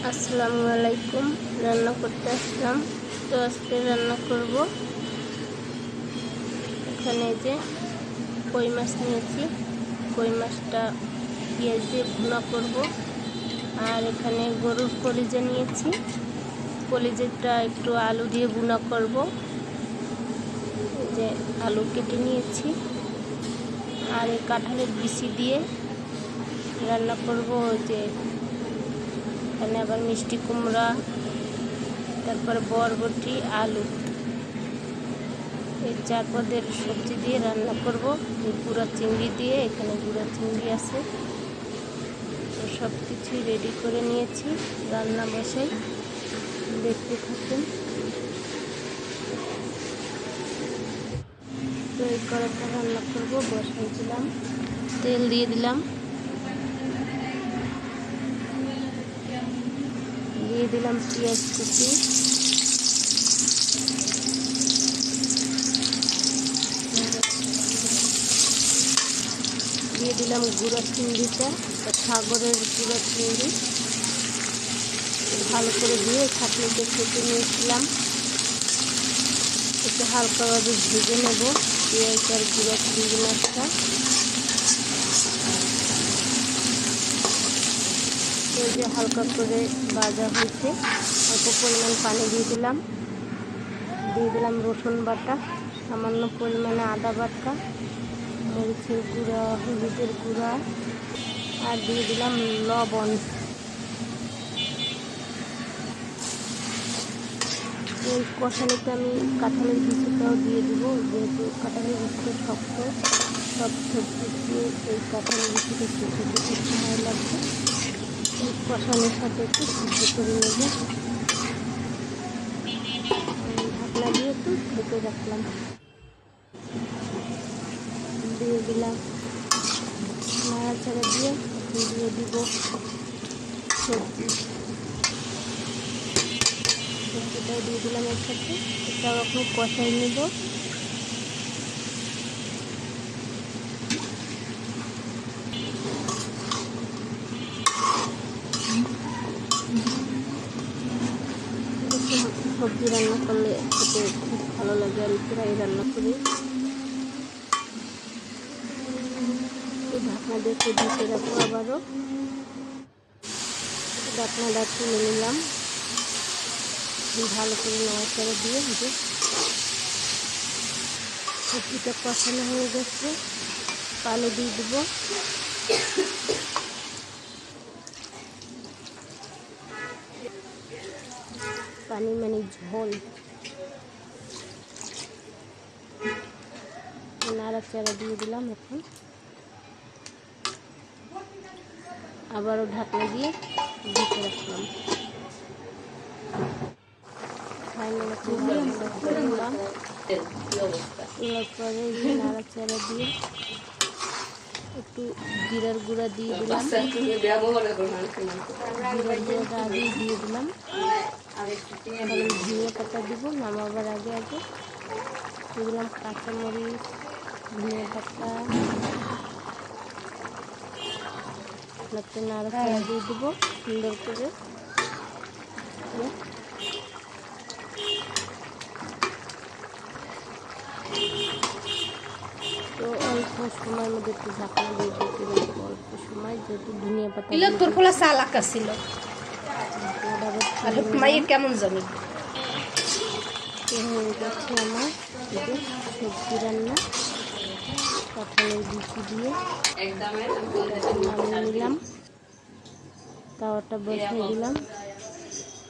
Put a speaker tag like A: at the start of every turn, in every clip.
A: আসসালামু আলাইকুম। রান্না করতে আসলাম। তো আজকে রান্না করব, এখানে যে কই মাছ নিয়েছি, কই মাছটা পেঁয়াজ দিয়ে ভুনা করব। আর এখানে গরুর কলিজা নিয়েছি, কলিজাটা একটু আলু দিয়ে ভুনা করব। এই যে আলু কেটে নিয়েছি। আর এই কাঁঠালের বিচি দিয়ে রান্না করব। যে এখানে আবার মিষ্টি কুমড়া, তারপর বরবটি, আলু, এই 4 পদের সবজি দিয়ে রান্না করব। এই গুঁড়া চিংড়ি দিয়ে, এখানে গুঁড়া চিংড়ি আছে। তো সব কিছুই রেডি করে নিয়েছি, রান্না বসাই, দেখতে থাকুন। তো এই কড়াইটা রান্না করব, বসাই দিলাম, তেল দিয়ে দিলাম, দিয়ে দিলাম পেঁয়াজ কুচি, দিয়ে দিলাম গুঁড়া চিংড়িটা, সাগরের গুঁড়া চিংড়ি, ভালো করে দিয়ে ছাঁকনিতে কেটে নিয়েছিলাম। একটু হালকাভাবে ভেজে নেব পেঁয়াজ আর গুঁড়া চিংড়ি মাছটা। এই যে হালকা করে ভাজা হয়েছে, অল্প পরিমাণ পানি দিয়ে দিলাম, রসুন বাটা, সামান্য পরিমাণে আদা বাটা, মরিচের গুঁড়া, হলুদের গুঁড়া, আর দিয়ে দিলাম লবণ। এই কষানিতে আমি কাঁঠালের বিচিটাও দিয়ে দিব, যেহেতু কাঁঠালের বিচিটা শক্ত। সব সবজি দিয়ে এই কাঁঠালের বিচিটা সিদ্ধ করতে সময় লাগবে। এই কষানির সাথে একটু সিদ্ধ করে নেব। ঢাকনা দিয়ে একটু ঢেকে রাখলাম, দিয়ে দিলাম নাড়াচাড়া দিয়ে দিব সবজি। সবজিটাও দিয়ে দিলাম এর সাথে, এটাও এখন কষাই নেব। সবজি রান্না করলে খেতে খুব ভালো লাগে, আমি প্রায় রান্না করি। ঢাকনা দেখে ঢেকে রাখবো, আবারও ঢাকনাটা তুলে নিলাম, ভালো করে নাড়াচাড়া দিয়ে যে সবজিটা কষানো হয়ে গেছে, পানি দিয়ে দেবো। পানি মানে ঝোল। নাড়াচাড়া দিয়ে দিলাম, এখন আবারও ঢাকনা দিয়ে ঢেকে রাখলাম। এরপরে নাড়াচাড়া দিয়ে একটু জিরার গুঁড়া দিয়ে দিলাম, জিরার গুঁড়াটা আগেই দিয়ে দিলাম। ধনিয়া পাতা দিব নামাবার আগে দিয়ে দিলাম কাঁচামরিচ, ধনিয়া পাতা, একটা নাড়াচাড়া দিয়ে দেবো সুন্দর করে। তো অল্প সময়ের মধ্যে একটু ঢাকনা দিয়ে দিতে দেবো, অল্প সময়, যেহেতু ধনিয়া পাতা ছিল। কেমন জানি হয়ে গেছে আমার সবজি রান্না। কাঁঠালের বিচি দিয়ে নামিয়ে নিলাম, তাওয়াটা বসিয়ে দিলাম।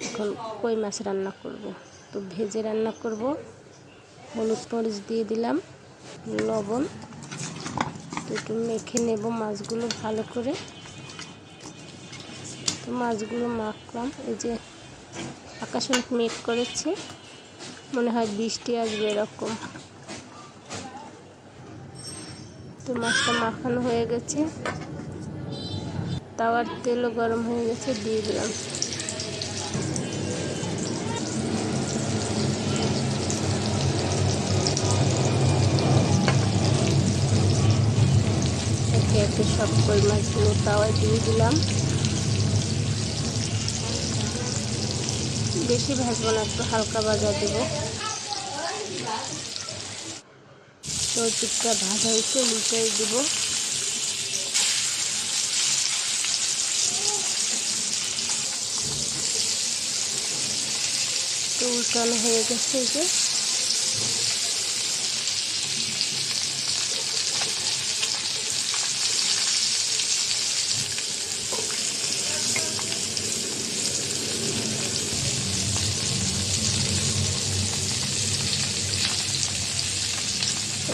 A: এখন কই মাছ রান্না করব, তো ভেজে রান্না করব। হলুদ মরিচ দিয়ে দিলাম, লবণ, তো একটু মেখে নেব মাছগুলো ভালো করে। তো মাছগুলো মাখলাম, এই যে আকাশ অনেক মেঘ করেছে, মনে হয় বৃষ্টি আসবে এরকম। তো মাছটা মাখানো হয়ে গেছে, তাওয়ার তেলও গরম হয়ে গেছে, দিয়ে দিলাম। একে একে সব কই মাছগুলো তাওয়ায় দিয়ে দিলাম। বেশি ভাজবো না, একটু হালকা ভাজা দেব। তো চিপটা ভাজা হয়েছে, উল্টাই দেব। তো উল্টানো হয়ে গেছে। এই যে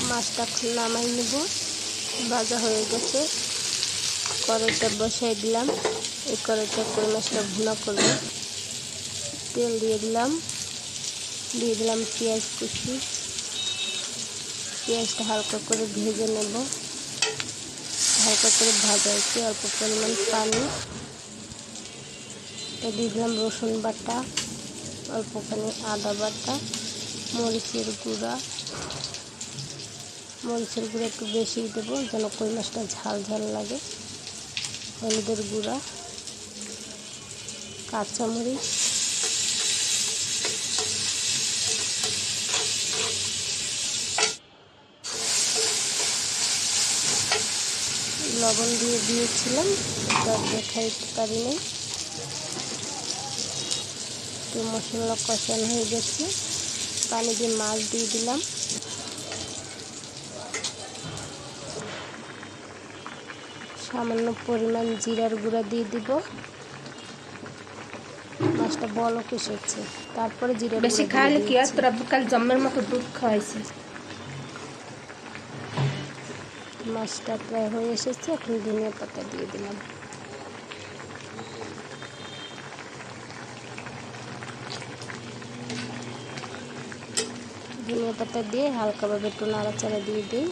A: মাছটা নামাই নেব। ভাজা হয়ে গেছে, কড়াইটা বসাই দিলাম। এই কড়াইটা কই মাছটা ভুনা করব। তেল দিয়ে দিলাম পেঁয়াজ কুচি। পেঁয়াজটা হালকা করে ভেজে নেব। হালকা করে ভাজা হয়েছে, অল্প পরিমাণ পানি দিয়ে দিলাম। রসুন বাটা, অল্পখানি আদা বাটা, মরিচের গুঁড়া একটু বেশি দেবো যেন কই মাছটা ঝাল ঝাল লাগে। হলুদের গুঁড়া, কাঁচামরিচ, লবণ দিয়েছিলাম, এটা দেখাইতে পারিনি। তো মশলা কষানো হয়ে গেছে, পানি দিয়ে মাছ দিয়ে দিলাম। সামান্য পরিমাণ জিরার গুঁড়া দিয়ে দিব। মাছটা বলক এসেছে, তারপরে জিরার
B: বেশি খাইলে কি আর তোরা কাল জম্মের মতো দুধ খাওয়াইছে।
A: মাছটা প্রায় হয়ে এসেছে, এখন ধনিয়া পাতা দিয়ে দিলাম। ধনিয়া পাতা দিয়ে হালকাভাবে একটু নাড়াচাড়া দিয়ে দিই।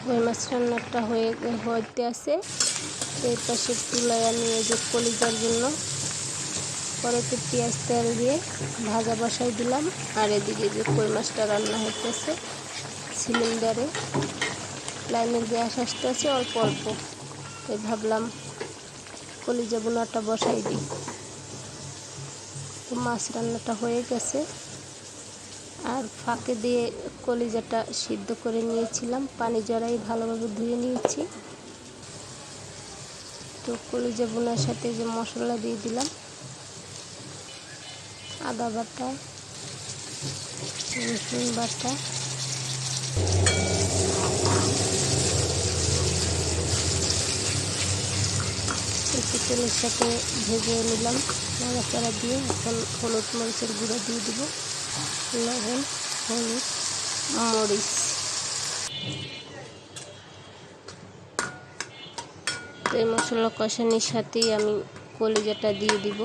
A: কই মাছ রান্নাটা হইতে আছে। এই পাশে চুলায় আমি এই যে কলিজার জন্য কড়াইতে পেঁয়াজ তেল দিয়ে ভাজা বসাই দিলাম। আর এদিকে যে কই মাছটা রান্না হইতেছে সিলিন্ডারে। লাইনের গ্যাস আসতে আছে অল্প অল্প, তাই ভাবলাম কলিজা বোনাটা বসাই দিই। তো মাছ রান্নাটা হয়ে গেছে, আর ফাঁকে দিয়ে কলিজাটা সিদ্ধ করে নিয়েছিলাম, পানি জড়াই ভালোভাবে ধুয়ে নিয়েছি। তো কলিজা বোনার সাথে যে মশলা দিয়ে দিলাম, আদা বাটা, রসুন বাটা, একটু তেলের সাথে ভেজে নিলাম নাড়াচাড়া দিয়ে। এখন হলুদ মরিচের গুঁড়ো দিয়ে দিব, লবণ, হলুদ, মরিচ। তো এই মশলা কষানির সাথেই আমি কলিজাটা দিয়ে দিব।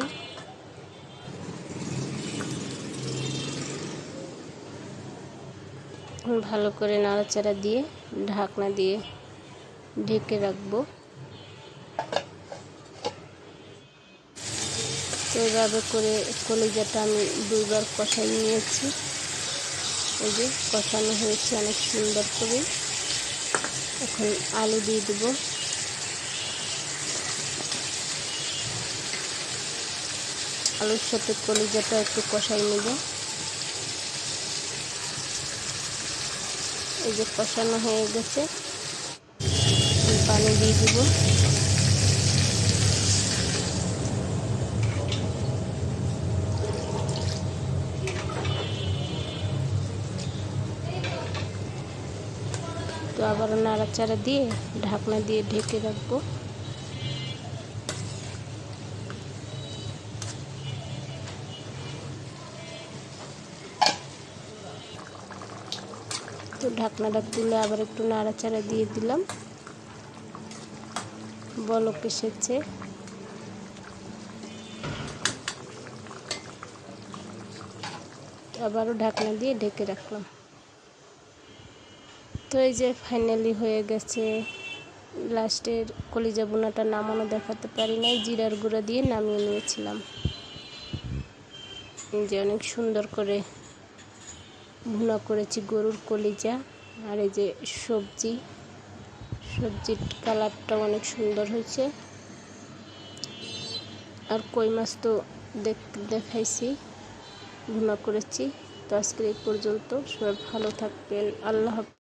A: ভালো করে নাড়াচাড়া দিয়ে ঢাকনা দিয়ে ঢেকে রাখবো। তো এভাবে করে কলিজাটা আমি দুইবার কষাই নিয়েছি। এই যে কষানো হয়েছে অনেক সুন্দর করে। এখন আলু দিয়ে দেব। আলুর সাথে কলিজাটা একটু কষাই নেব। এই যে কষানো হয়ে গেছে, পানি দিয়ে দিব। তো আবার নাড়াচাড়া দিয়ে ঢাকনা দিয়ে ঢেকে রাখবো। তো ঢাকনাটা তুলে আবার একটু নাড়াচাড়া দিয়ে দিলাম। বলক এসেছে, আবারও ঢাকনা দিয়ে ঢেকে রাখলাম। তো এই যে ফাইনালি হয়ে গেছে লাস্টের কলিজা বোনাটা নামানো দেখাতে পারি নাই, জিরার গুঁড়া দিয়ে নামিয়ে নিয়েছিলাম। যে অনেক সুন্দর করে ভুনা করেছি গরুর কলিজা। আর এই যে সবজির কালারটা অনেক সুন্দর হয়েছে। আর কই মাছ তো দেখাইছি, ভুনা করেছি। তো আজকে এই পর্যন্ত, সবাই ভালো থাকবেন। আল্লাহ হাফেজ।